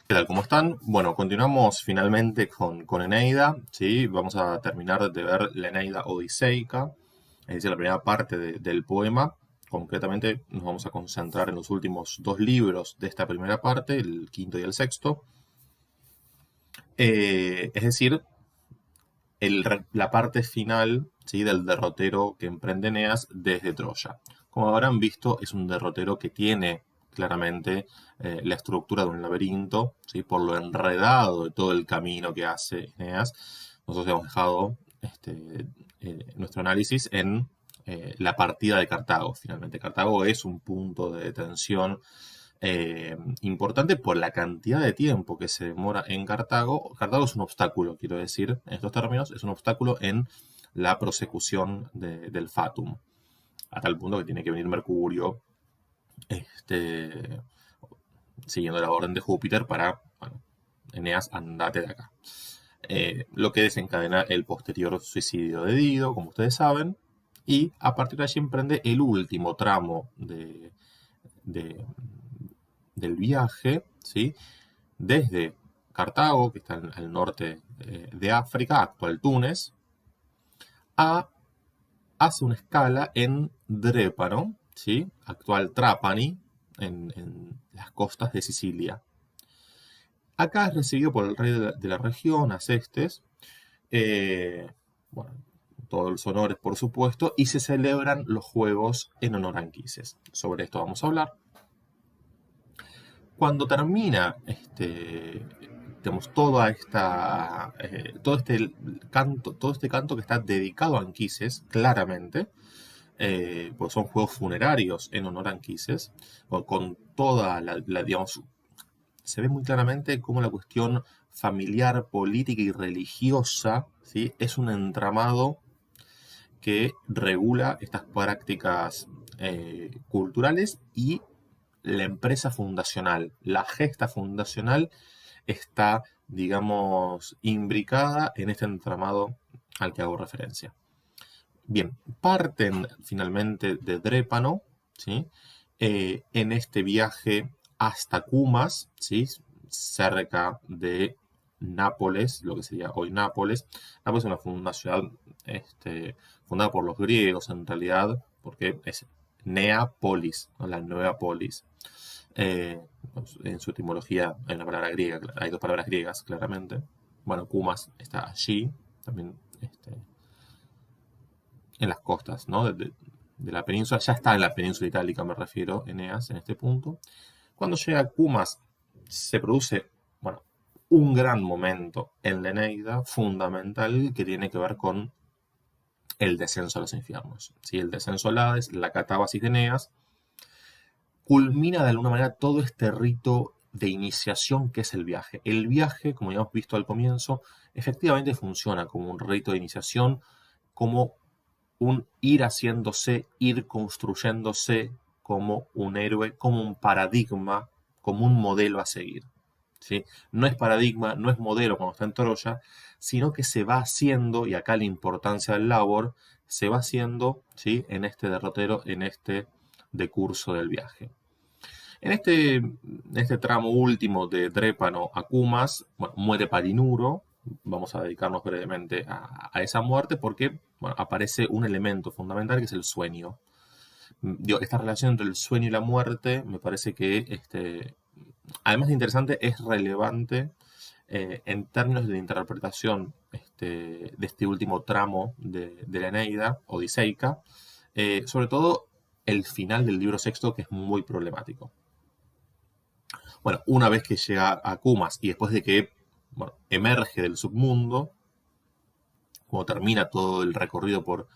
¿Qué tal? ¿Cómo están? Bueno, continuamos finalmente con Eneida, ¿sí? Vamos a terminar de ver la Eneida Odiseica, es decir, la primera parte del poema. Concretamente nos vamos a concentrar en los últimos dos libros de esta primera parte, el quinto y el sexto. Es decir, la parte final, ¿sí? Del derrotero que emprende Eneas desde Troya. Como habrán visto, es un derrotero que tiene claramente la estructura de un laberinto, ¿sí? Por lo enredado de todo el camino que hace Eneas. Nosotros hemos dejado nuestro análisis en la partida de Cartago. Finalmente, Cartago es un punto de detención importante por la cantidad de tiempo que se demora en Cartago. Cartago es un obstáculo, quiero decir, en estos términos, es un obstáculo en la prosecución del Fatum, a tal punto que tiene que venir Mercurio, este, siguiendo la orden de Júpiter para, bueno, Eneas, andate de acá. Lo que desencadena el posterior suicidio de Dido, como ustedes saben, y a partir de allí emprende el último tramo de, del viaje, ¿sí? Desde Cartago, que está al norte de África, actual Túnez, hace una escala en Drépano, ¿sí? Actual Trapani, en las costas de Sicilia. Acá es recibido por el rey de la región, Acestes, eh, bueno, todos los honores por supuesto, y se celebran los juegos en honor a Anquises. Sobre esto vamos a hablar. Cuando termina digamos, todo este canto que está dedicado a Anquises, claramente, pues son juegos funerarios en honor a Anquises, con toda digamos, se ve muy claramente cómo la cuestión familiar, política y religiosa, ¿sí? Es un entramado que regula estas prácticas culturales y la empresa fundacional, la gesta fundacional está, digamos, imbricada en este entramado al que hago referencia. Bien, parten finalmente de Drépano, ¿sí? En este viaje hasta Cumas, ¿sí? Cerca de Nápoles, lo que sería hoy Nápoles. Nápoles es una ciudad fundada por los griegos en realidad, porque es Neapolis, ¿no? La nueva polis. En su etimología hay una palabra griega, hay dos palabras griegas claramente. Bueno, Cumas está allí, también en las costas, ¿no? De la península, ya está en la península itálica, me refiero, Eneas, en este punto. Cuando llega a Cumas, se produce, bueno, un gran momento en la Eneida, fundamental, que tiene que ver con el descenso a los infiernos. ¿Sí? El descenso al Hades, la catábasis de Eneas, culmina de alguna manera todo este rito de iniciación que es el viaje. El viaje, como ya hemos visto al comienzo, efectivamente funciona como un rito de iniciación, como un ir haciéndose, ir construyéndose como un héroe, como un paradigma, como un modelo a seguir. ¿Sí? No es paradigma, no es modelo cuando está en Troya, sino que se va haciendo, y acá la importancia del labor, se va haciendo, ¿sí? En este derrotero, en este decurso del viaje. En este tramo último de Drépano a Cumas, bueno, muere Palinuro. Vamos a dedicarnos brevemente a esa muerte porque bueno, aparece un elemento fundamental que es el sueño. Esta relación entre el sueño y la muerte me parece que, además de interesante, es relevante en términos de interpretación de este último tramo de la Eneida, Odiseica, sobre todo el final del libro sexto, que es muy problemático. Bueno, una vez que llega a Kumas y después de que bueno, emerge del submundo, cuando termina todo el recorrido por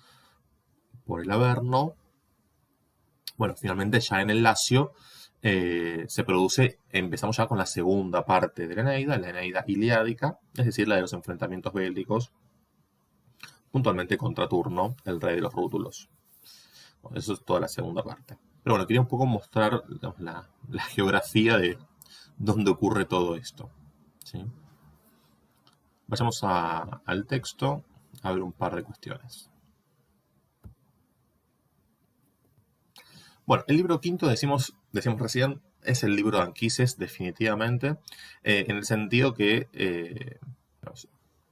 el Averno, bueno, finalmente ya en el Lacio empezamos ya con la segunda parte de la Eneida iliádica, es decir, la de los enfrentamientos bélicos, puntualmente contra Turno, el rey de los rútulos. Bueno, eso es toda la segunda parte. Pero bueno, quería un poco mostrar digamos, la geografía de dónde ocurre todo esto. ¿Sí? Vayamos al texto a ver un par de cuestiones. Bueno, el libro quinto decimos recién, es el libro de Anquises, definitivamente, en el sentido que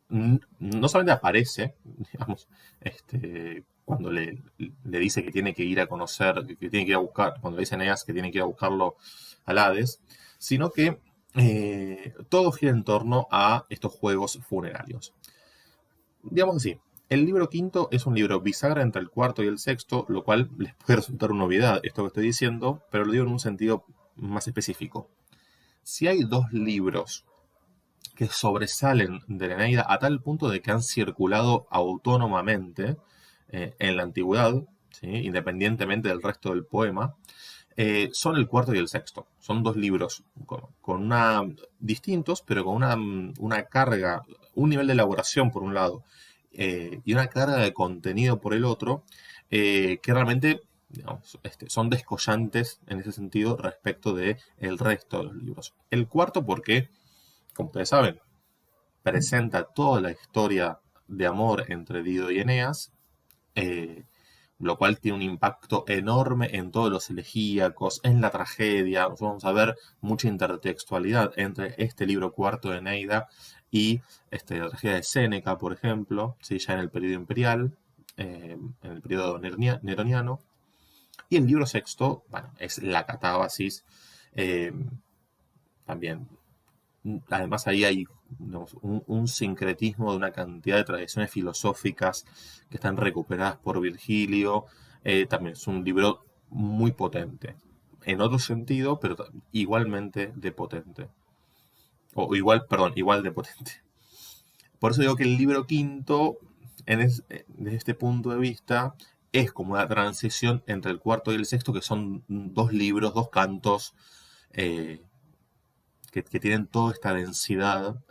no solamente aparece, digamos, cuando le dice que tiene que ir a conocer, que tiene que ir a buscar, cuando le dice a Eneas que tiene que ir a buscarlo al Hades, sino que todo gira en torno a estos juegos funerarios. Digamos así, el libro quinto es un libro bisagra entre el cuarto y el sexto, lo cual les puede resultar una novedad esto que estoy diciendo, pero lo digo en un sentido más específico. Si hay dos libros que sobresalen de la Eneida a tal punto de que han circulado autónomamente en la antigüedad, ¿sí? Independientemente del resto del poema, son el cuarto y el sexto. Son dos libros con una, distintos, pero con una carga, un nivel de elaboración por un lado, y una carga de contenido por el otro, que realmente digamos, son descollantes en ese sentido respecto del resto de los libros. El cuarto porque, como ustedes saben, presenta toda la historia de amor entre Dido y Eneas, eh, lo cual tiene un impacto enorme en todos los elegíacos, en la tragedia. Vamos a ver mucha intertextualidad entre este libro cuarto de Eneida y la tragedia de Séneca, por ejemplo, ¿sí? Ya en el periodo imperial, en el periodo neroniano. Y el libro sexto, bueno, es la catábasis, eh, también además ahí hay digamos, un sincretismo de una cantidad de tradiciones filosóficas que están recuperadas por Virgilio. También es un libro muy potente, en otro sentido, pero igualmente de potente. O igual, perdón, igual de potente. Por eso digo que el libro quinto, desde este punto de vista, es como una transición entre el cuarto y el sexto, que son dos libros, dos cantos, eh, que tienen toda esta densidad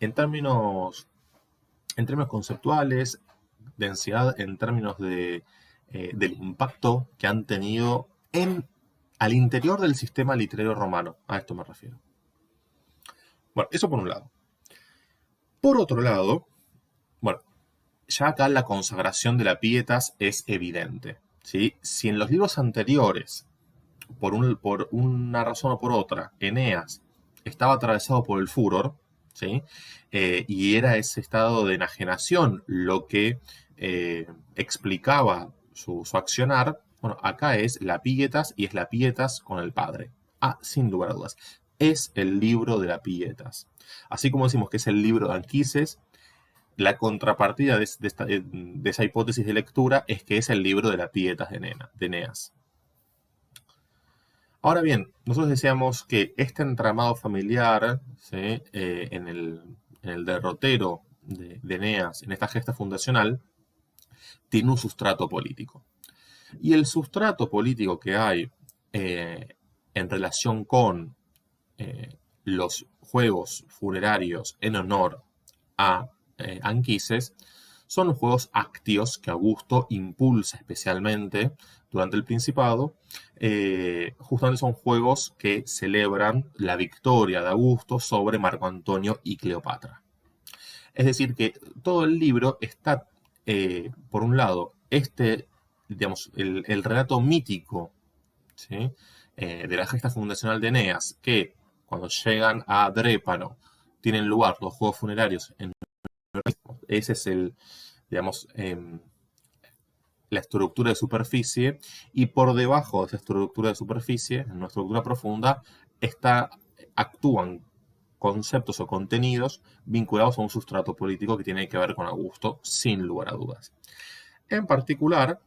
en términos, en términos conceptuales, densidad en términos del impacto que han tenido al interior del sistema literario romano. A esto me refiero. Bueno, eso por un lado. Por otro lado, bueno, ya acá la consagración de la Pietas es evidente. ¿Sí? Si en los libros anteriores por una razón o por otra, Eneas estaba atravesado por el furor, ¿sí? Y era ese estado de enajenación lo que explicaba su accionar. Bueno, acá es la Pietas y es la Pietas con el padre. Ah, sin lugar a dudas. Es el libro de la Pietas. Así como decimos que es el libro de Anquises, la contrapartida de esa hipótesis de lectura es que es el libro de la Pietas de Eneas. Ahora bien, nosotros decíamos que este entramado familiar, ¿sí? En el derrotero de Eneas, en esta gesta fundacional, tiene un sustrato político. Y el sustrato político que hay en relación con los juegos funerarios en honor a Anquises son los juegos actios que Augusto impulsa especialmente durante el Principado. Justamente son juegos que celebran la victoria de Augusto sobre Marco Antonio y Cleopatra. Es decir, que todo el libro está, por un lado, digamos, el relato mítico, ¿sí? De la gesta fundacional de Eneas, que cuando llegan a Drépano tienen lugar los juegos funerarios en ese es digamos, la estructura de superficie, y por debajo de esa estructura de superficie, en una estructura profunda, actúan conceptos o contenidos vinculados a un sustrato político que tiene que ver con Augusto, sin lugar a dudas. En particular,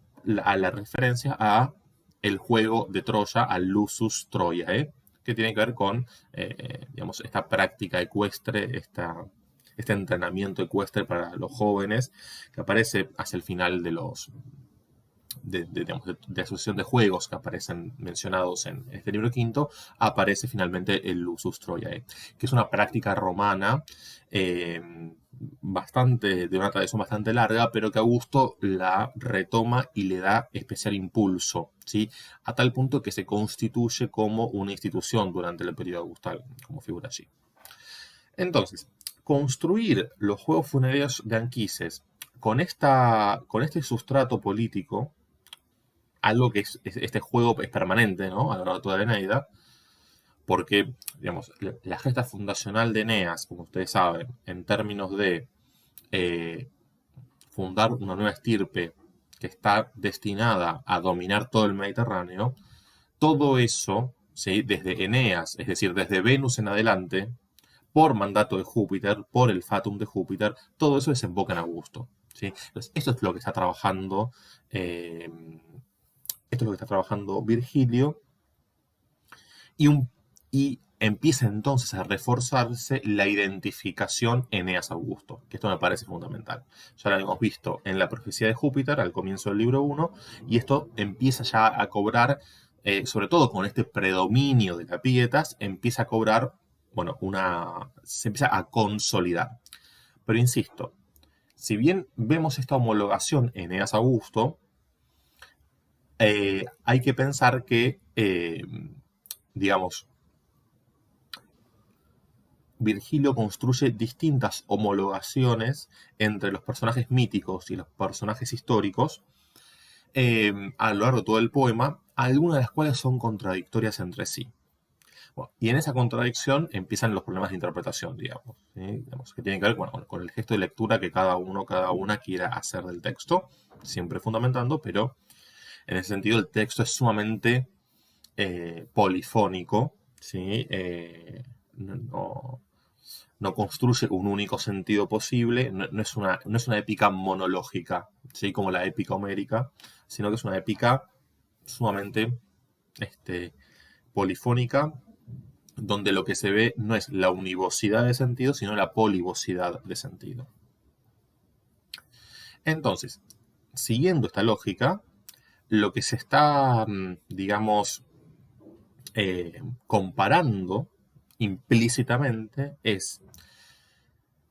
a la referencia a el juego de Troya, al Lusus Troyae, que tiene que ver con digamos, esta práctica ecuestre, este entrenamiento ecuestre para los jóvenes, que aparece hacia el final digamos, de asociación de juegos que aparecen mencionados en este libro quinto, aparece finalmente el Lusus Troyae, que es una práctica romana eh, de una tradición bastante larga, pero que Augusto la retoma y le da especial impulso, ¿sí? A tal punto que se constituye como una institución durante el periodo augustal, como figura allí. Entonces, construir los juegos funerarios de Anquises con este sustrato político algo que este juego es permanente, ¿no? A lo largo de toda la Eneida, porque, digamos, la gesta fundacional de Eneas, como ustedes saben, en términos de eh, fundar una nueva estirpe que está destinada a dominar todo el Mediterráneo, todo eso, ¿sí? Desde Eneas, es decir, desde Venus en adelante, por mandato de Júpiter, por el fatum de Júpiter, todo eso desemboca en Augusto. ¿Sí? Entonces, esto es lo que está trabajando, esto es lo que está trabajando Virgilio, y, y empieza entonces a reforzarse la identificación Eneas-Augusto, que esto me parece fundamental. Ya lo hemos visto en la profecía de Júpiter al comienzo del libro 1, y esto empieza ya a cobrar, sobre todo con este predominio de la Pietas, empieza a cobrar, bueno, se empieza a consolidar. Pero insisto, si bien vemos esta homologación Eneas-Augusto, hay que pensar que, digamos, Virgilio construye distintas homologaciones entre los personajes míticos y los personajes históricos a lo largo de todo el poema, algunas de las cuales son contradictorias entre sí. Bueno, y en esa contradicción empiezan los problemas de interpretación, digamos, ¿sí? Digamos, que tienen que ver con el gesto de lectura que cada uno, cada una quiera hacer del texto, siempre fundamentando, pero en ese sentido el texto es sumamente polifónico, ¿sí? No, no construye un único sentido posible, no es una épica monológica, ¿sí? Como la épica homérica, sino que es una épica sumamente polifónica, donde lo que se ve no es la univocidad de sentido, sino la polivocidad de sentido. Entonces, siguiendo esta lógica, lo que se está, digamos, comparando implícitamente es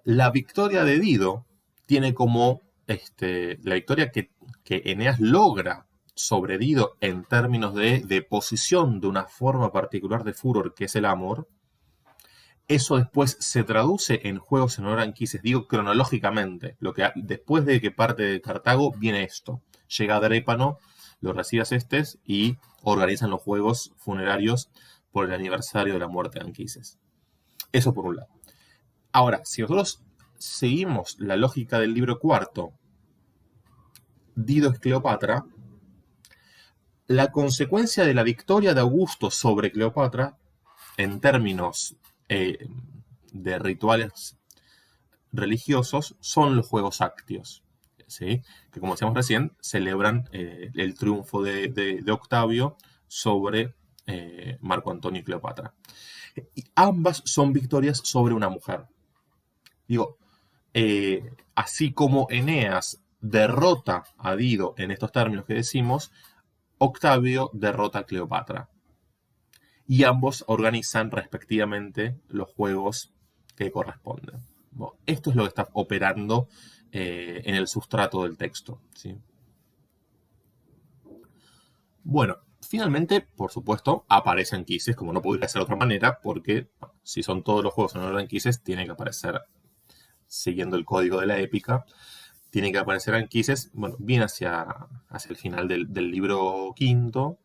la victoria de Dido tiene como la victoria que Eneas logra sobre Dido en términos de posición de una forma particular de furor que es el amor. Eso después se traduce en juegos en honor a Anquises, digo cronológicamente, después de que parte de Cartago viene esto. Llega Drépano, lo recibe a Acestes y organizan los juegos funerarios por el aniversario de la muerte de Anquises. Eso por un lado. Ahora, si nosotros seguimos la lógica del libro cuarto, Dido es Cleopatra, la consecuencia de la victoria de Augusto sobre Cleopatra, en términos de rituales religiosos, son los Juegos Actios, ¿sí? Que como decíamos recién, celebran el triunfo de Octavio sobre Marco Antonio y Cleopatra. Y ambas son victorias sobre una mujer. Digo, así como Eneas derrota a Dido en estos términos que decimos, Octavio derrota a Cleopatra. Y ambos organizan respectivamente los juegos que corresponden. Bueno, esto es lo que está operando en el sustrato del texto, ¿sí? Bueno, finalmente, por supuesto, aparece Anquises, como no podría ser de otra manera, porque si son todos los juegos en orden Anquises, tiene que aparecer siguiendo el código de la épica, tiene que aparecer Anquises, bueno, bien hacia el final del libro quinto,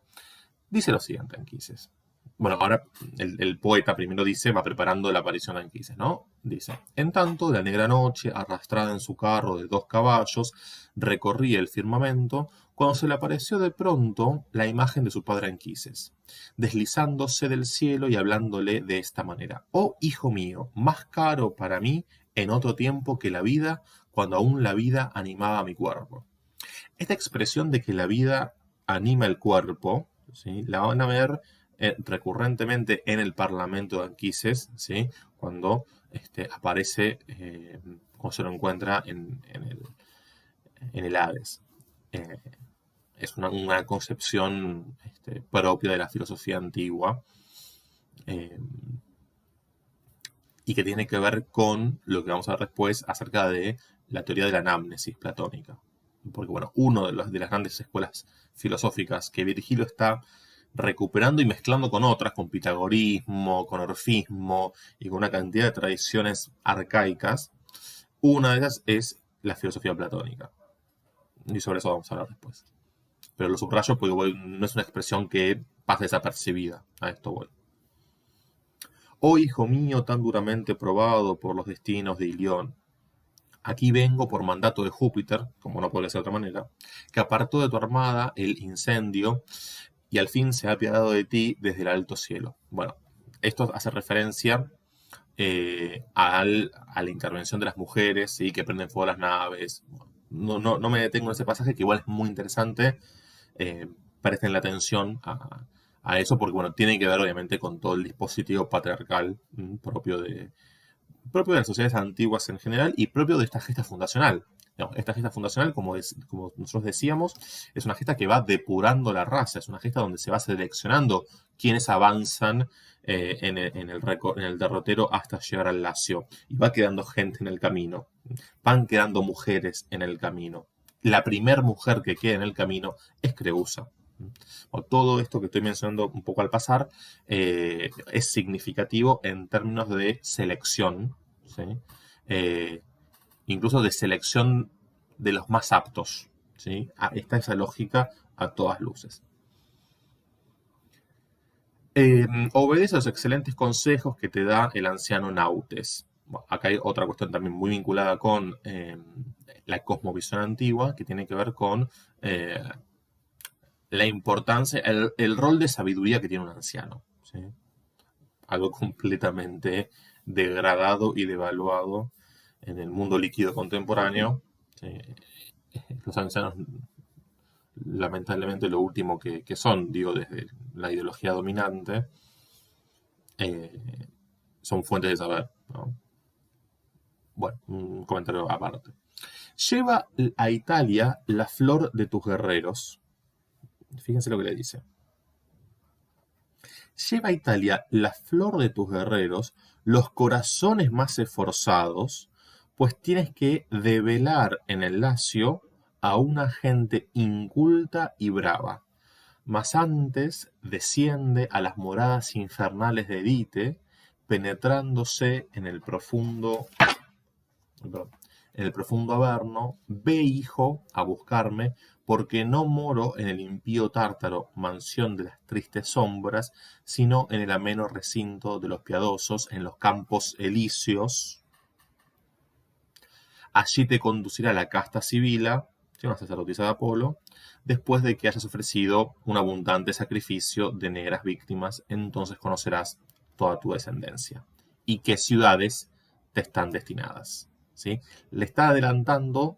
dice lo siguiente Anquises. Bueno, ahora el poeta primero dice, va preparando la aparición de Anquises, ¿no? Dice, en tanto, la negra noche, arrastrada en su carro de 2 caballos, recorría el firmamento, cuando se le apareció de pronto la imagen de su padre Anquises, deslizándose del cielo y hablándole de esta manera. Oh, hijo mío, más caro para mí en otro tiempo que la vida, cuando aún la vida animaba mi cuerpo. Esta expresión de que la vida anima el cuerpo, ¿sí? La van a ver recurrentemente en el Parlamento de Anquises, ¿sí? Cuando aparece, cuando se lo encuentra en el Hades. Eh, es una concepción propia de la filosofía antigua eh, y que tiene que ver con lo que vamos a ver después acerca de la teoría de la anamnesis platónica. Porque, bueno, una de las grandes escuelas filosóficas que Virgilio está recuperando y mezclando con otras, con pitagorismo, con orfismo y con una cantidad de tradiciones arcaicas, una de ellas es la filosofía platónica. Y sobre eso vamos a hablar después. Pero lo subrayo porque no es una expresión que pase desapercibida. A esto voy. Oh hijo mío, tan duramente probado por los destinos de Ilión, aquí vengo por mandato de Júpiter, como no puede ser de otra manera, que apartó de tu armada el incendio y al fin se ha apiadado de ti desde el alto cielo. Bueno, esto hace referencia a la intervención de las mujeres, ¿sí? Que prenden fuego las naves. No me detengo en ese pasaje, que igual es muy interesante. Eh, Presten la atención a eso, porque bueno, tiene que ver obviamente con todo el dispositivo patriarcal propio de las sociedades antiguas en general y propio de esta gesta fundacional. Digamos, esta gesta fundacional, como nosotros decíamos, es una gesta que va depurando la raza, es una gesta donde se va seleccionando quienes avanzan en el derrotero hasta llegar al Lacio. Y va quedando gente en el camino, van quedando mujeres en el camino. La primer mujer que queda en el camino es Creusa. Todo esto que estoy mencionando un poco al pasar es significativo en términos de selección, ¿sí? Eh, Incluso de selección de los más aptos, ¿sí? Está esa lógica a todas luces. Obedece a los excelentes consejos que te da el anciano Nautes. Bueno, acá hay otra cuestión también muy vinculada con la cosmovisión antigua, que tiene que ver con la importancia, el rol de sabiduría que tiene un anciano, ¿sí? Algo completamente degradado y devaluado en el mundo líquido contemporáneo. ¿Sí? Los ancianos, lamentablemente, lo último que son, digo, desde la ideología dominante, son fuentes de saber, ¿no? Bueno, un comentario aparte. Lleva a Italia la flor de tus guerreros. Fíjense lo que le dice. Lleva a Italia la flor de tus guerreros, los corazones más esforzados, pues tienes que develar en el Lacio a una gente inculta y brava. Mas antes desciende a las moradas infernales de Dite, penetrándose en el profundo Averno, ve, hijo, a buscarme, porque no moro en el impío Tártaro, mansión de las tristes sombras, sino en el ameno recinto de los piadosos, en los campos elíseos. Allí te conducirá la casta Sibila, una sacerdotisa de Apolo, después de que hayas ofrecido un abundante sacrificio de negras víctimas, entonces conocerás toda tu descendencia y qué ciudades te están destinadas. ¿Sí? Le está adelantando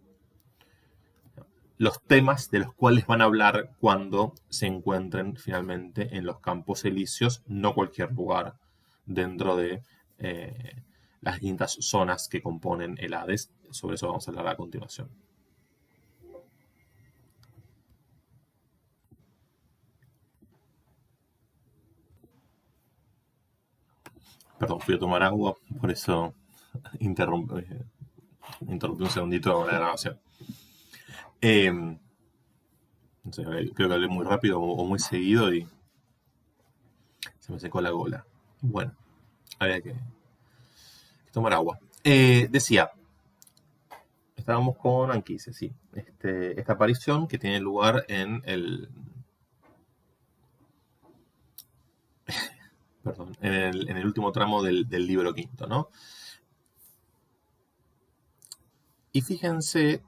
los temas de los cuales van a hablar cuando se encuentren finalmente en los campos elíseos, no cualquier lugar dentro de las distintas zonas que componen el Hades. Sobre eso vamos a hablar a continuación. Perdón, fui a tomar agua, por eso interrumpí un segundito la grabación. No sé, creo que hablé muy rápido o muy seguido y se me secó la gola. Bueno, había que tomar agua. Decía, estábamos con Anquises, sí. Esta aparición que tiene lugar en el último tramo del libro quinto, ¿no? Y fíjense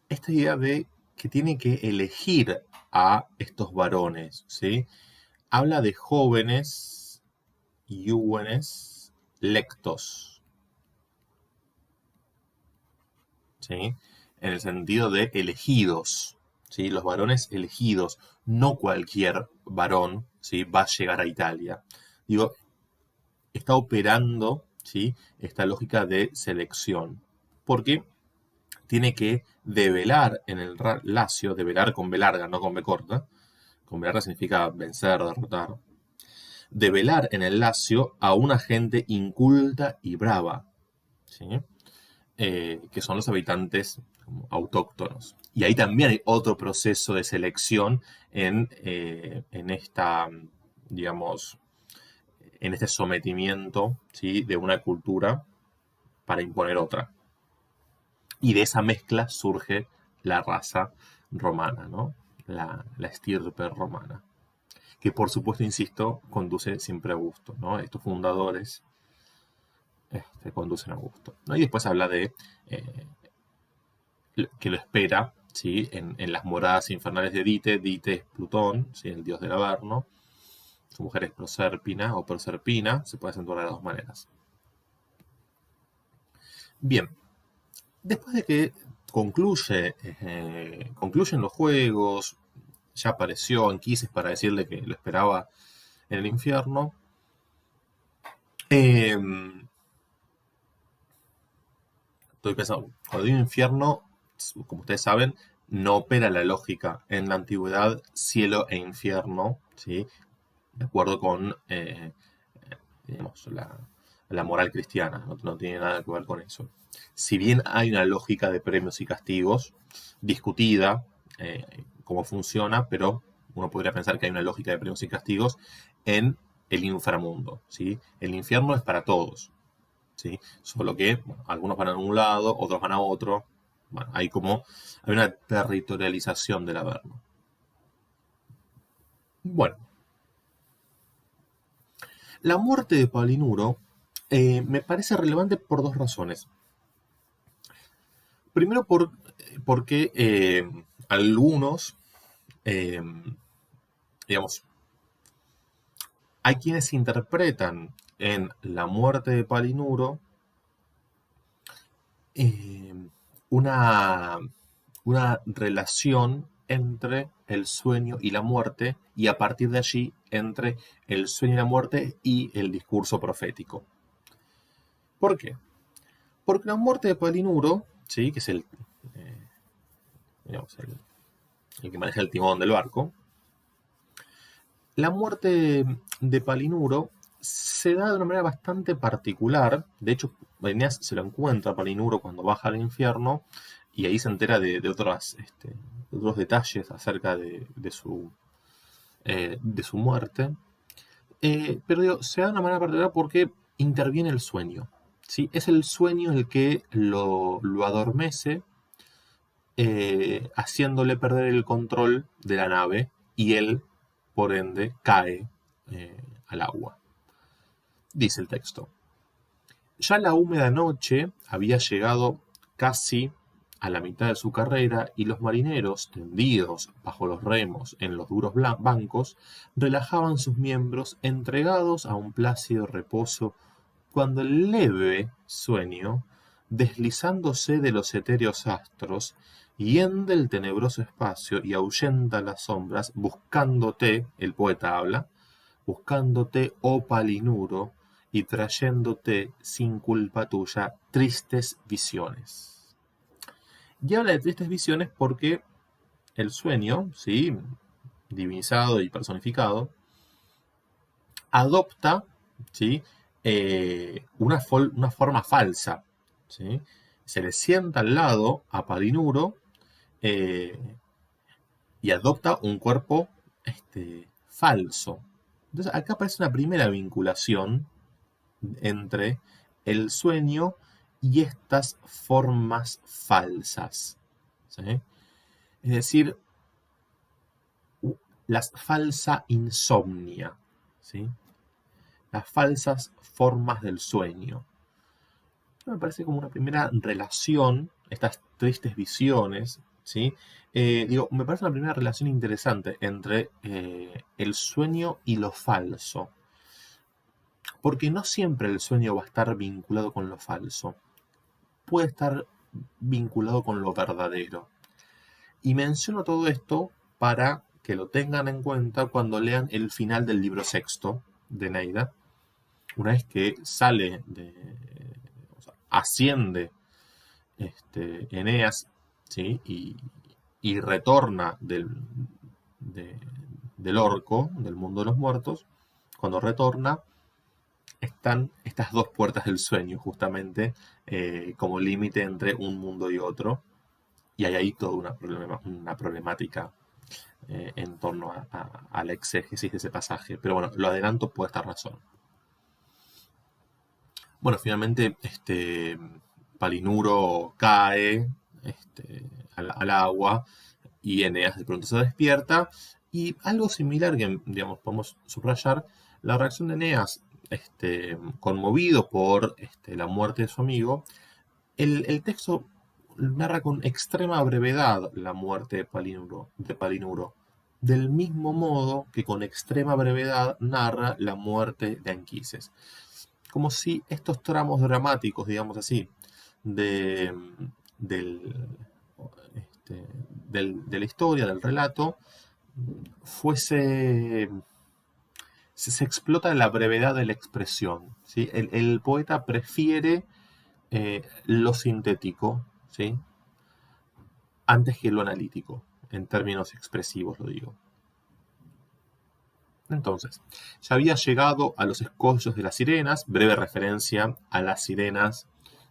esta idea de que tiene que elegir a estos varones, ¿sí? Habla de jóvenes iúgenes lectos, ¿sí? En el sentido de elegidos, ¿sí? Los varones elegidos, no cualquier varón, ¿sí? Va a llegar a Italia. Digo, está operando, ¿sí? Esta lógica de selección, porque tiene que develar en el Lacio, develar con B larga, no con B corta. Con B larga significa vencer, derrotar. Develar en el Lacio a una gente inculta y brava, ¿sí? Que son los habitantes autóctonos. Y ahí también hay otro proceso de selección en esta, digamos, en este sometimiento, ¿sí? De una cultura para imponer otra. Y de esa mezcla surge la raza romana, ¿no? La estirpe romana, que por supuesto, insisto, conduce siempre a Augusto, ¿no? Estos fundadores conducen a Augusto, ¿no? Y después habla de eh, que lo espera, ¿sí? En las moradas infernales de Dite. Dite es Plutón, ¿sí? El dios del Averno. Su mujer es Proserpina o Proserpina, se puede acentuar de dos maneras. Bien, después de que concluyen los juegos, ya apareció Anquises para decirle que lo esperaba en el infierno. Eh, Estoy pensando, cuando digo infierno, como ustedes saben, no opera la lógica en la antigüedad cielo e infierno, ¿sí? De acuerdo con digamos, la moral cristiana, no tiene nada que ver con eso. Si bien hay una lógica de premios y castigos discutida, cómo funciona, pero uno podría pensar que hay una lógica de premios y castigos en el inframundo, ¿sí? El infierno es para todos, ¿sí? Solo que bueno, algunos van a un lado, otros van a otro. Bueno, hay una territorialización del Averno. Bueno, la muerte de Palinuro me parece relevante por dos razones. Primero, porque algunos, eh, digamos, hay quienes interpretan en la muerte de Palinuro eh, una, una relación entre el sueño y la muerte, y a partir de allí entre el sueño y la muerte y el discurso profético. ¿Por qué? Porque la muerte de Palinuro, ¿sí? Que es eh, digamos, el que maneja el timón del barco, la muerte de Palinuro se da de una manera bastante particular. De hecho, Eneas se lo encuentra a Palinuro cuando baja al infierno y ahí se entera de otros detalles acerca de su muerte. Pero digo, se da de una manera particular porque interviene el sueño, ¿sí? Es el sueño el que lo adormece, haciéndole perder el control de la nave y él, por ende, cae al agua. Dice el texto. Ya la húmeda noche había llegado casi a la mitad de su carrera y los marineros, tendidos bajo los remos en los duros bancos, relajaban sus miembros entregados a un plácido reposo cuando el leve sueño, deslizándose de los etéreos astros, hiende el tenebroso espacio y ahuyenta las sombras, buscándote, el poeta habla, buscándote, oh Palinuro, y trayéndote, sin culpa tuya, tristes visiones. Y habla de tristes visiones porque el sueño, ¿sí? Divinizado y personificado, adopta, ¿sí? Una forma falsa, ¿sí? Se le sienta al lado a Palinuro eh, y adopta un cuerpo falso. Entonces acá aparece una primera vinculación entre el sueño y estas formas falsas, ¿sí? Es decir, la falsa insomnia, ¿sí? Las falsas formas del sueño. Me parece como una primera relación, estas tristes visiones, ¿sí? Me parece una primera relación interesante entre el sueño y lo falso. Porque no siempre el sueño va a estar vinculado con lo falso. Puede estar vinculado con lo verdadero. Y menciono todo esto para que lo tengan en cuenta cuando lean el final del libro sexto de Neida. Una vez que asciende Eneas, ¿sí? Y retorna del orco, del mundo de los muertos. Cuando retorna, están estas dos puertas del sueño, justamente, como límite entre un mundo y otro. Y hay ahí toda una problemática en torno a la exégesis de ese pasaje. Pero bueno, lo adelanto por esta razón. Bueno, finalmente Palinuro cae al agua, y Eneas de pronto se despierta. Y algo similar que, digamos, podemos subrayar, la reacción de Eneas, conmovido por la muerte de su amigo. El texto narra con extrema brevedad la muerte de Palinuro, del mismo modo que con extrema brevedad narra la muerte de Anquises. Como si estos tramos dramáticos, digamos así, de, del, de la historia, del relato, fuese se explota la brevedad de la expresión. ¿Sí? El poeta prefiere lo sintético, ¿sí? Antes que lo analítico, en términos expresivos lo digo. Entonces, ya había llegado a los escollos de las sirenas, breve referencia a las sirenas,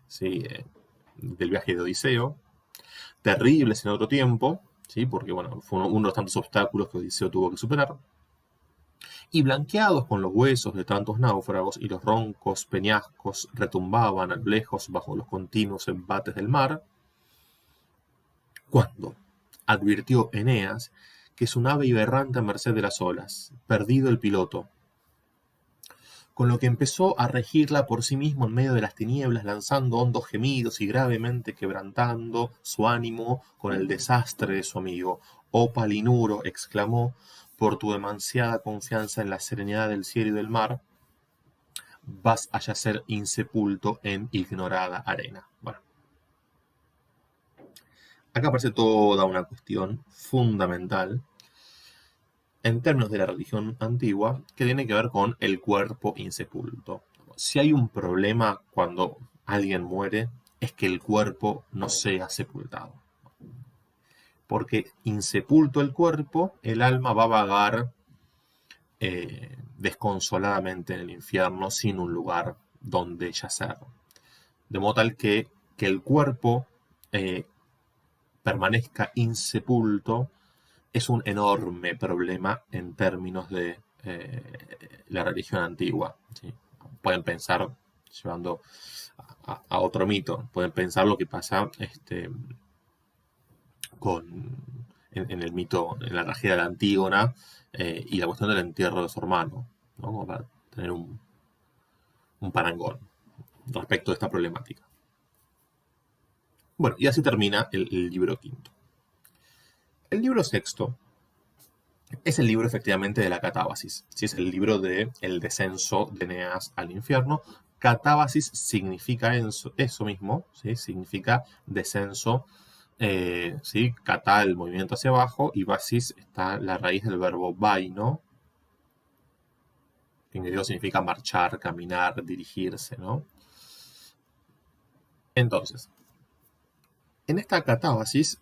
¿sí? Del viaje de Odiseo, terribles en otro tiempo, ¿sí? Porque bueno, fue uno de los tantos obstáculos que Odiseo tuvo que superar, y blanqueados con los huesos de tantos náufragos y los roncos peñascos retumbaban a lo lejos bajo los continuos embates del mar, cuando advirtió Eneas que su nave iba errante a merced de las olas, perdido el piloto, con lo que empezó a regirla por sí mismo en medio de las tinieblas, lanzando hondos gemidos y gravemente quebrantando su ánimo con el desastre de su amigo. «Oh Palinuro», exclamó, «por tu demasiada confianza en la serenidad del cielo y del mar, vas a yacer insepulto en ignorada arena». Bueno, acá aparece toda una cuestión fundamental en términos de la religión antigua que tiene que ver con el cuerpo insepulto. Si hay un problema cuando alguien muere, es que el cuerpo no sea sepultado. Porque insepulto el cuerpo, el alma va a vagar desconsoladamente en el infierno sin un lugar donde yacer. De modo tal que el cuerpo permanezca insepulto es un enorme problema en términos de la religión antigua. ¿Sí? Pueden pensar, llevando a otro mito, pueden pensar lo que pasa en el mito, en la tragedia de la Antígona y la cuestión del entierro de su hermano, ¿no? Como para tener un parangón respecto de esta problemática. Bueno, y así termina el libro quinto. El libro sexto es el libro efectivamente de la catábasis, ¿sí? Es el libro del descenso de Eneas al infierno. Catábasis significa eso mismo, ¿sí? Significa descenso, ¿sí? Catá, el movimiento hacia abajo, y basis está la raíz del verbo vaino, que en griego significa marchar, caminar, dirigirse, ¿no? Entonces, en esta catábasis,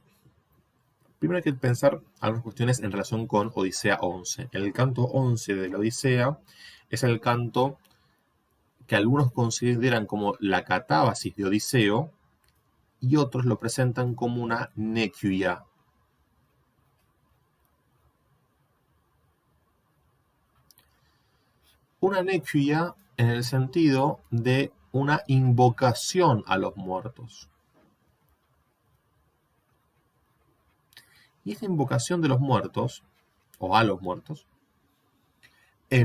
primero hay que pensar algunas cuestiones en relación con Odisea 11. El canto 11 de la Odisea es el canto que algunos consideran como la catábasis de Odiseo y otros lo presentan como una nekyia. Una nekyia en el sentido de una invocación a los muertos. Y esta invocación de los muertos, o a los muertos,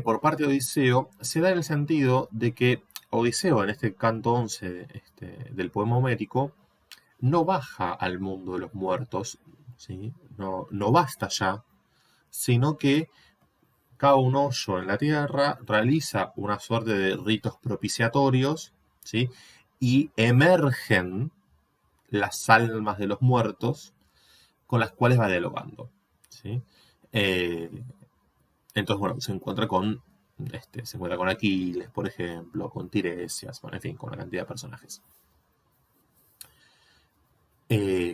por parte de Odiseo, se da en el sentido de que Odiseo, en este canto 11 del poema homérico, no baja al mundo de los muertos, ¿sí? No basta ya, sino que cava un hoyo en la tierra, realiza una suerte de ritos propiciatorios, ¿sí? Y emergen las almas de los muertos con las cuales va dialogando, ¿sí? Entonces, bueno, se encuentra con Aquiles, por ejemplo, con Tiresias, bueno, en fin, con una cantidad de personajes.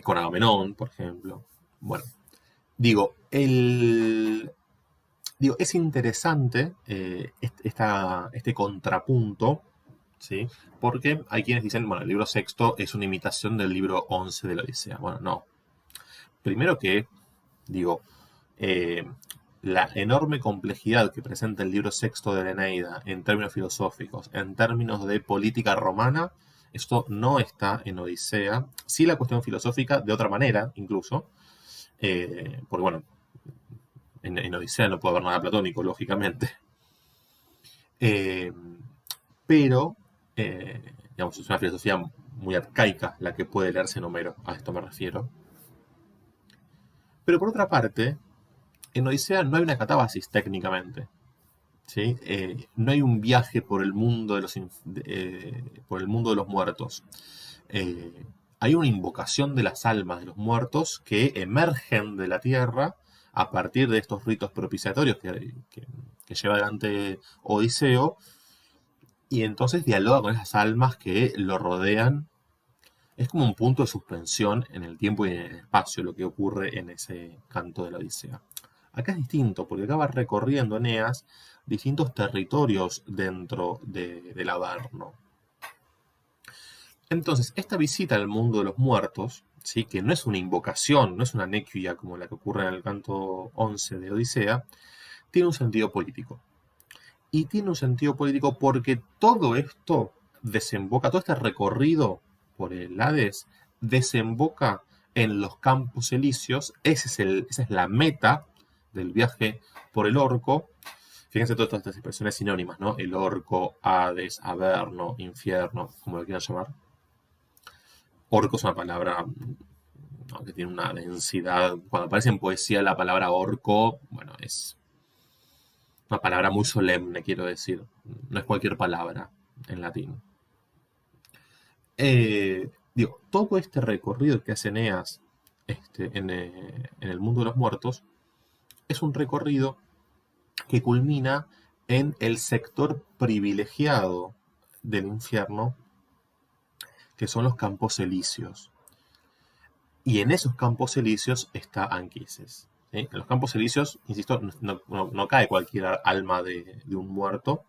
Con Agamenón, por ejemplo. Bueno, digo, es interesante este contrapunto, ¿sí? Porque hay quienes dicen, bueno, el libro sexto es una imitación del libro 11 de la Odisea. Bueno, no. Primero que, digo, la enorme complejidad que presenta el libro sexto de la Eneida en términos filosóficos, en términos de política romana, esto no está en Odisea. Sí la cuestión filosófica, de otra manera incluso, porque bueno, en Odisea no puede haber nada platónico, lógicamente. Eh, pero, digamos, es una filosofía muy arcaica la que puede leerse en Homero, a esto me refiero. Pero por otra parte, en Odisea no hay una catábasis técnicamente. ¿Sí? No hay un viaje por el mundo por el mundo de los muertos. Eh, Hay una invocación de las almas de los muertos que emergen de la tierra a partir de estos ritos propiciatorios que lleva adelante Odiseo, y entonces dialoga con esas almas que lo rodean. Es como un punto de suspensión en el tiempo y en el espacio lo que ocurre en ese canto de la Odisea. Acá es distinto, porque acá va recorriendo Eneas distintos territorios dentro del Averno. Entonces, esta visita al mundo de los muertos, ¿sí? Que no es una invocación, no es una nequia como la que ocurre en el canto 11 de Odisea, tiene un sentido político. Y tiene un sentido político porque todo esto desemboca, todo este recorrido por el Hades desemboca en los Campos Elíseos. Esa es la meta del viaje por el Orco. Fíjense todas estas expresiones sinónimas, ¿no? El Orco, Hades, Averno, Infierno, como lo quieran llamar. Orco es una palabra, ¿no?, que tiene una densidad. Cuando aparece en poesía la palabra orco, bueno, es una palabra muy solemne, quiero decir. No es cualquier palabra en latín. Todo este recorrido que hace Eneas en el mundo de los muertos es un recorrido que culmina en el sector privilegiado del infierno, que son los Campos Elíseos. Y en esos Campos Elíseos está Anquises. ¿Sí? En los Campos Elíseos, insisto, no cae cualquier alma de un muerto,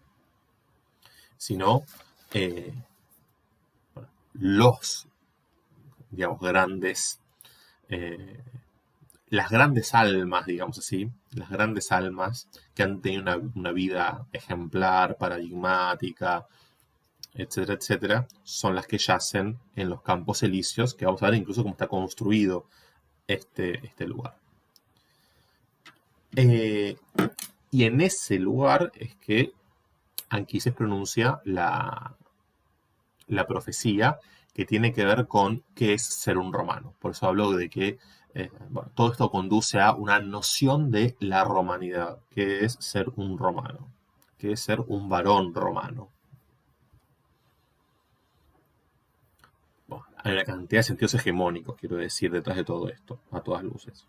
sino los, digamos, las grandes almas, digamos así, las grandes almas que han tenido una vida ejemplar, paradigmática, etcétera, etcétera, son las que yacen en los Campos Elíseos, que vamos a ver incluso cómo está construido este lugar. Y en ese lugar es que Anquises pronuncia la profecía que tiene que ver con qué es ser un romano. Por eso hablo de que todo esto conduce a una noción de la romanidad, que es ser un romano, que es ser un varón romano. Bueno, hay una cantidad de sentidos hegemónicos, quiero decir, detrás de todo esto, a todas luces.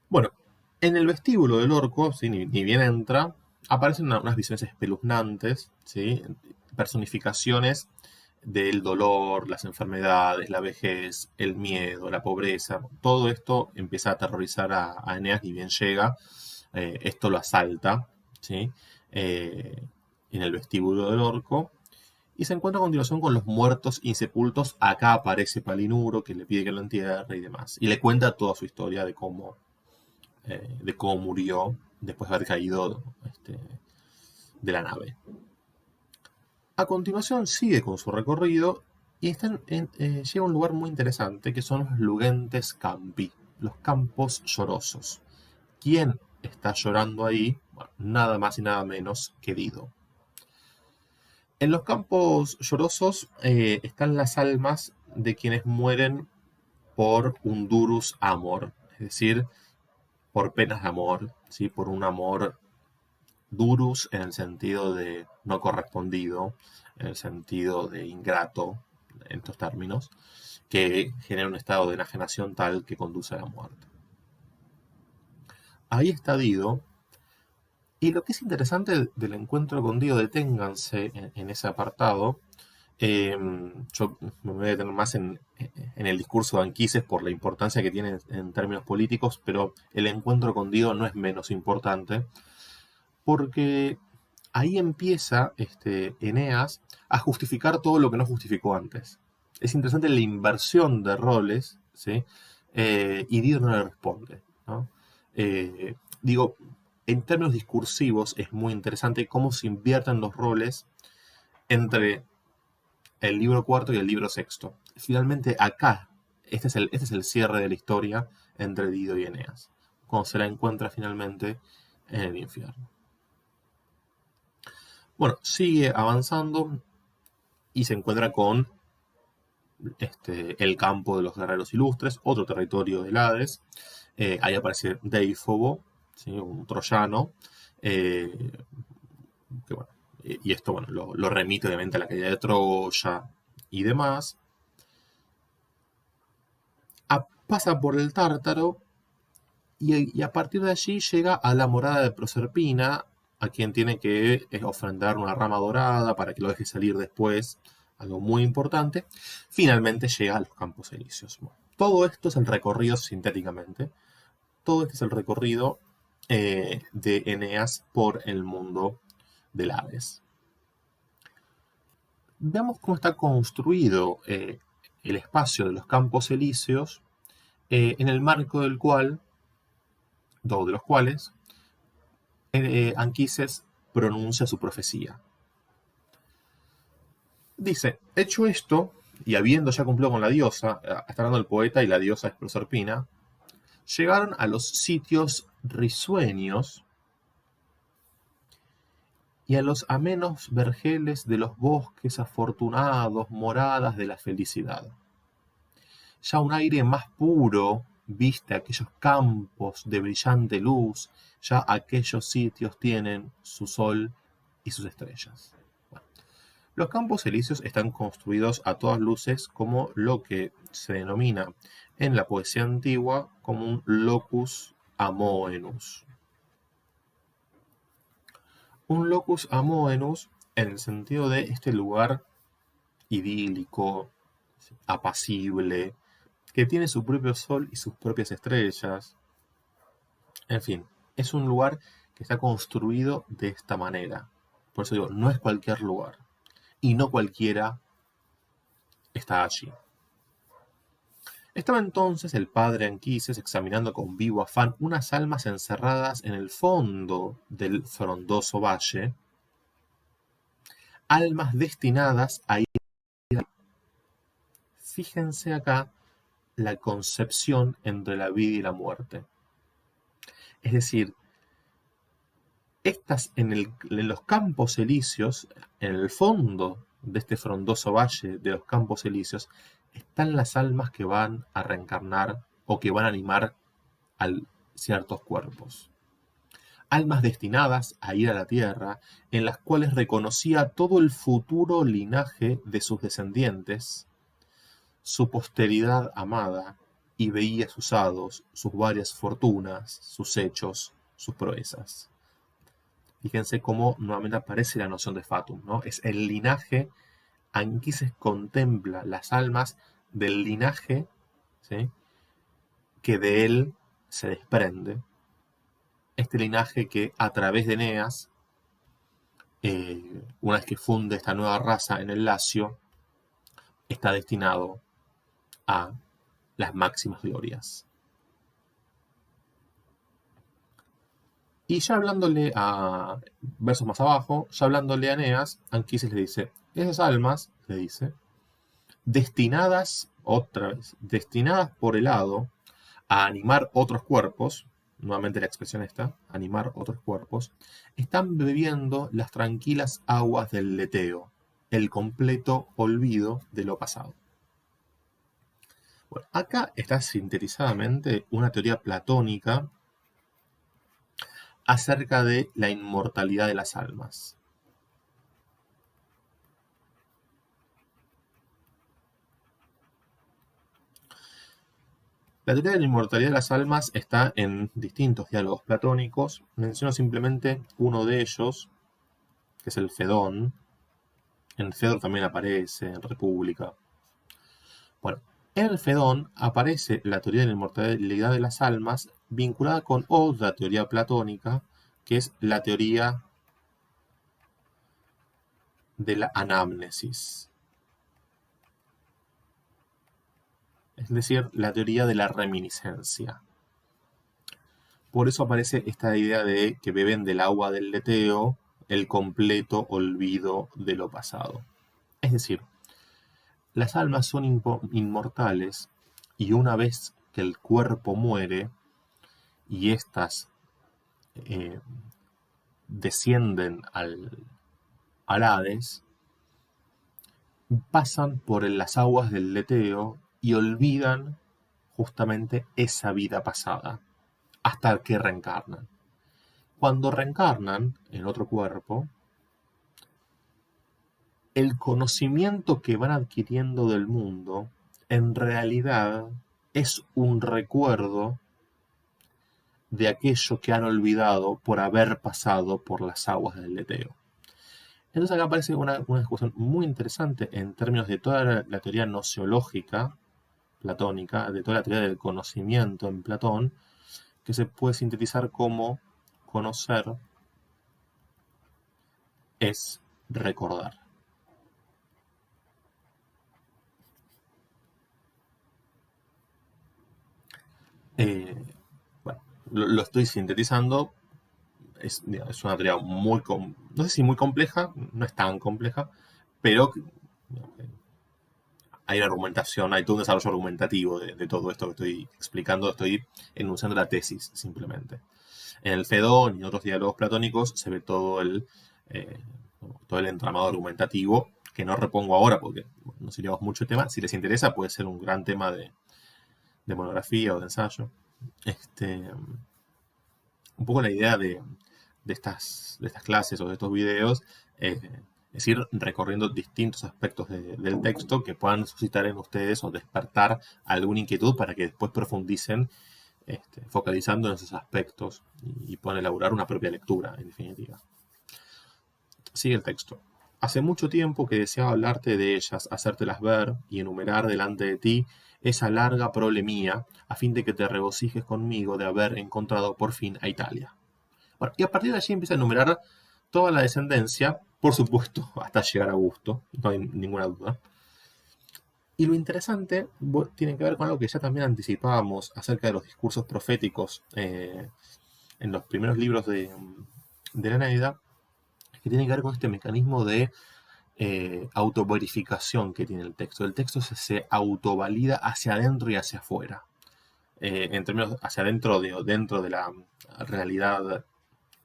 Bueno, en el vestíbulo del orco, ¿sí?, ni bien entra, aparecen unas visiones espeluznantes, ¿sí?, personificaciones del dolor, las enfermedades, la vejez, el miedo, la pobreza. Todo esto empieza a aterrorizar a Eneas, y bien llega. Esto lo asalta, ¿sí?, en el vestíbulo del orco. Y se encuentra a continuación con los muertos insepultos. Acá aparece Palinuro, que le pide que lo entierre y demás. Y le cuenta toda su historia de cómo murió después de haber caído de la nave. A continuación sigue con su recorrido y llega a un lugar muy interesante, que son los Lugentes Campi, los campos llorosos. ¿Quién está llorando ahí? Bueno, nada más y nada menos que Dido. En los campos llorosos están las almas de quienes mueren por un durus amor, es decir, por penas de amor, ¿sí?, por un amor durus en el sentido de no correspondido, en el sentido de ingrato, en estos términos, que genera un estado de enajenación tal que conduce a la muerte. Ahí está Dido, y lo que es interesante del encuentro con Dido, deténganse en ese apartado. Yo me voy a detener más en el discurso de Anquises por la importancia que tiene en términos políticos, pero el encuentro con Dido no es menos importante, porque ahí empieza Eneas a justificar todo lo que no justificó antes. Es interesante la inversión de roles, ¿sí? Y Dido no le responde, ¿no? Digo, en términos discursivos es muy interesante cómo se invierten los roles entre el libro cuarto y el libro sexto. Finalmente acá este es el cierre de la historia entre Dido y Eneas, cuando se la encuentra finalmente en el infierno. Bueno, sigue avanzando y se encuentra con el campo de los guerreros ilustres, otro territorio del Hades. Ahí aparece Deífobo, ¿sí? Un troyano, eh, que, bueno, y esto bueno, lo remite obviamente a la caída de Troya y demás. Pasa por el Tártaro y a partir de allí llega a la morada de Proserpina, a quien tiene que ofrendar una rama dorada para que lo deje salir después, algo muy importante. Finalmente llega a los Campos Elíseos. Todo esto es el recorrido sintéticamente. Todo este es el recorrido de Eneas por el mundo del Hades. Veamos cómo está construido el espacio de los Campos Elíseos, en el marco del cual, dos de los cuales, Anquises pronuncia su profecía. Dice, hecho esto, y habiendo ya cumplido con la diosa, está hablando el poeta y la diosa es Proserpina, llegaron a los sitios risueños y a los amenos vergeles de los bosques afortunados, moradas de la felicidad. Ya un aire más puro viste aquellos campos de brillante luz, ya aquellos sitios tienen su sol y sus estrellas. Bueno, los Campos Elíseos están construidos a todas luces como lo que se denomina en la poesía antigua como un locus amoenus. Un locus amoenus en el sentido de este lugar idílico, apacible, que tiene su propio sol y sus propias estrellas. En fin, es un lugar que está construido de esta manera. Por eso digo, no es cualquier lugar. Y no cualquiera está allí. Estaba entonces el padre Anquises examinando con vivo afán unas almas encerradas en el fondo del frondoso valle, almas destinadas a ir. Fíjense acá la concepción entre la vida y la muerte. Es decir, estas en los Campos Elíseos, en el fondo de este frondoso valle de los Campos Elíseos, están las almas que van a reencarnar o que van a animar a ciertos cuerpos. Almas destinadas a ir a la tierra, en las cuales reconocía todo el futuro linaje de sus descendientes, su posteridad amada, y veía sus hados, sus varias fortunas, sus hechos, sus proezas. Fíjense cómo nuevamente aparece la noción de fatum, ¿no? Es el linaje. Anquises contempla las almas del linaje, ¿sí?, que de él se desprende. Este linaje que a través de Eneas, una vez que funde esta nueva raza en el Lacio, está destinado a las máximas glorias. Y ya hablándole a versos más abajo, ya hablándole a Eneas, Anquises le dice, esas almas, le dice, destinadas, otra vez, destinadas por el hado a animar otros cuerpos, nuevamente la expresión está, animar otros cuerpos, están bebiendo las tranquilas aguas del leteo, el completo olvido de lo pasado. Bueno, acá está sintetizadamente una teoría platónica acerca de la inmortalidad de las almas. La teoría de la inmortalidad de las almas está en distintos diálogos platónicos. Menciono simplemente uno de ellos, que es el Fedón. En Fedro también aparece, en República. Bueno, en el Fedón aparece la teoría de la inmortalidad de las almas vinculada con otra teoría platónica, que es la teoría de la anamnesis. Es decir, la teoría de la reminiscencia. Por eso aparece esta idea de que beben del agua del leteo el completo olvido de lo pasado. Es decir, las almas son inmortales y una vez que el cuerpo muere y éstas descienden al Hades, pasan por las aguas del leteo y olvidan justamente esa vida pasada hasta que reencarnan. Cuando reencarnan en otro cuerpo, el conocimiento que van adquiriendo del mundo en realidad es un recuerdo de aquello que han olvidado por haber pasado por las aguas del leteo. Entonces acá aparece una discusión muy interesante en términos de toda la teoría gnoseológica platónica, de toda la teoría del conocimiento en Platón, que se puede sintetizar como conocer es recordar. Bueno, lo estoy sintetizando. Es una teoría muy, no sé si muy compleja, no es tan compleja, pero hay una argumentación, hay todo un desarrollo argumentativo de todo esto que estoy explicando, estoy enunciando la tesis simplemente. En el Fedón y en otros diálogos platónicos se ve todo el entramado argumentativo, que no repongo ahora porque no seríamos mucho tema. Si les interesa, puede ser un gran tema de monografía o de ensayo. Un poco la idea de estas clases o de estos videos es ir recorriendo distintos aspectos del texto que puedan suscitar en ustedes o despertar alguna inquietud para que después profundicen focalizando en esos aspectos y puedan elaborar una propia lectura, en definitiva. Sigue el texto. Hace mucho tiempo que deseaba hablarte de ellas, hacértelas ver y enumerar delante de ti esa larga prole mía, a fin de que te regocijes conmigo de haber encontrado por fin a Italia. Bueno, y a partir de allí empieza a enumerar toda la descendencia, por supuesto, hasta llegar a Augusto, no hay ninguna duda. Y lo interesante tiene que ver con algo que ya también anticipábamos acerca de los discursos proféticos en los primeros libros de la Eneida, que tiene que ver con este mecanismo de autoverificación que tiene el texto. El texto se autovalida hacia adentro y hacia afuera. En términos hacia adentro, dentro de la realidad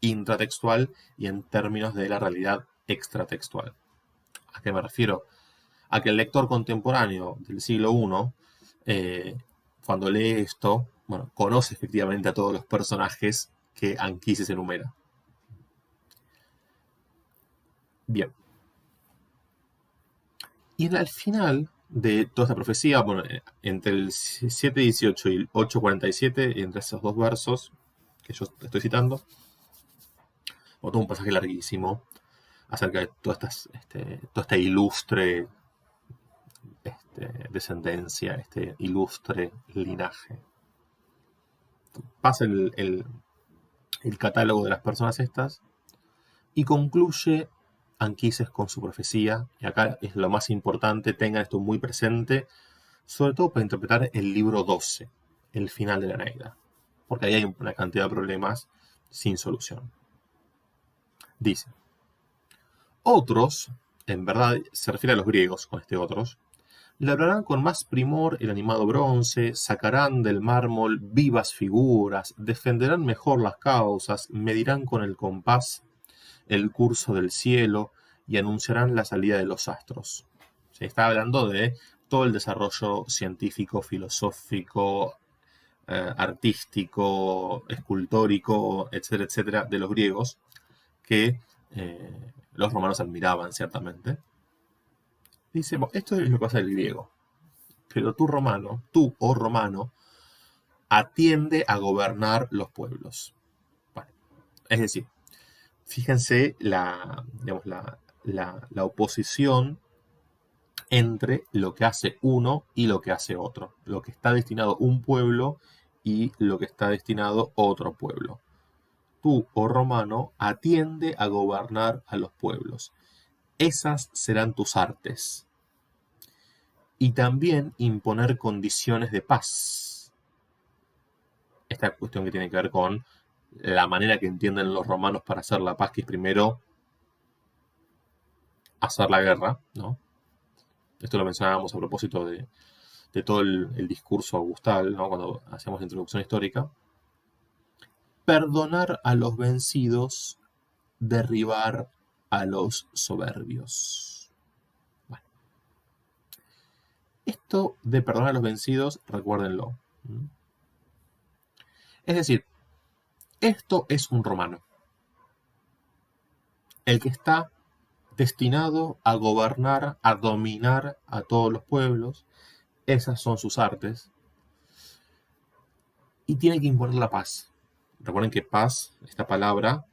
intratextual y en términos de la realidad extratextual. ¿A qué me refiero? A que el lector contemporáneo del siglo I, cuando lee esto, bueno, conoce efectivamente a todos los personajes que Anquises enumera. Bien. Y al final de toda esta profecía, bueno, entre el 7.18 y el 8.47, entre esos dos versos que yo estoy citando, todo un pasaje larguísimo acerca de toda esta ilustre descendencia, este ilustre linaje. Pasa el catálogo de las personas estas y concluye Anquises con su profecía, y acá es lo más importante, tengan esto muy presente, sobre todo para interpretar el libro 12, el final de la Eneida, porque ahí hay una cantidad de problemas sin solución. Dice, otros, en verdad se refiere a los griegos con este otros, labrarán con más primor el animado bronce, sacarán del mármol vivas figuras, defenderán mejor las causas, medirán con el compás el curso del cielo y anunciarán la salida de los astros. Se está hablando de todo el desarrollo científico, filosófico, artístico, escultórico, etcétera, etcétera, de los griegos, que los romanos admiraban ciertamente. Dice, bueno, esto es lo que pasa del griego. Pero tú, oh romano, atiende a gobernar los pueblos. Bueno, es decir, fíjense la oposición entre lo que hace uno y lo que hace otro. Lo que está destinado a un pueblo y lo que está destinado a otro pueblo. Tú, oh romano, atiende a gobernar a los pueblos. Esas serán tus artes. Y también imponer condiciones de paz. Esta cuestión que tiene que ver con la manera que entienden los romanos para hacer la paz, que es primero hacer la guerra, ¿no? Esto lo mencionábamos a propósito de de todo el discurso augustal, ¿no? Cuando hacíamos la introducción histórica. Perdonar a los vencidos, derribar a los soberbios. Bueno, esto de perdonar a los vencidos, recuérdenlo. Es decir, esto es un romano, el que está destinado a gobernar, a dominar a todos los pueblos. Esas son sus artes. Y tiene que imponer la paz. Recuerden que paz, esta palabra,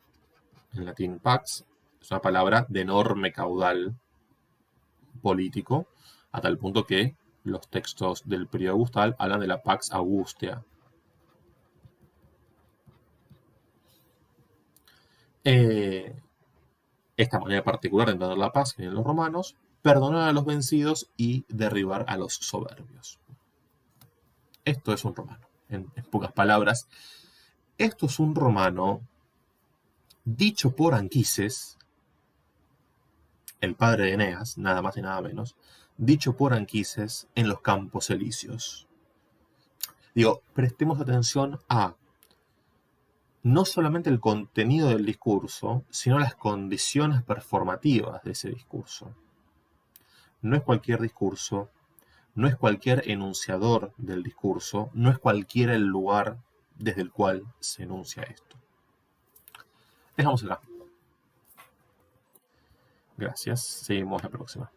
en latín pax, es una palabra de enorme caudal político, a tal punto que los textos del periodo augustal hablan de la pax augustea. Esta manera particular de entender la paz que tienen los romanos, perdonar a los vencidos y derribar a los soberbios. Esto es un romano, en pocas palabras. Esto es un romano dicho por Anquises, el padre de Eneas, nada más y nada menos, dicho por Anquises en los Campos Elíseos. Digo, prestemos atención a no solamente el contenido del discurso, sino las condiciones performativas de ese discurso. No es cualquier discurso, no es cualquier enunciador del discurso, no es cualquiera el lugar desde el cual se enuncia esto. Dejamos acá. Gracias, seguimos la próxima.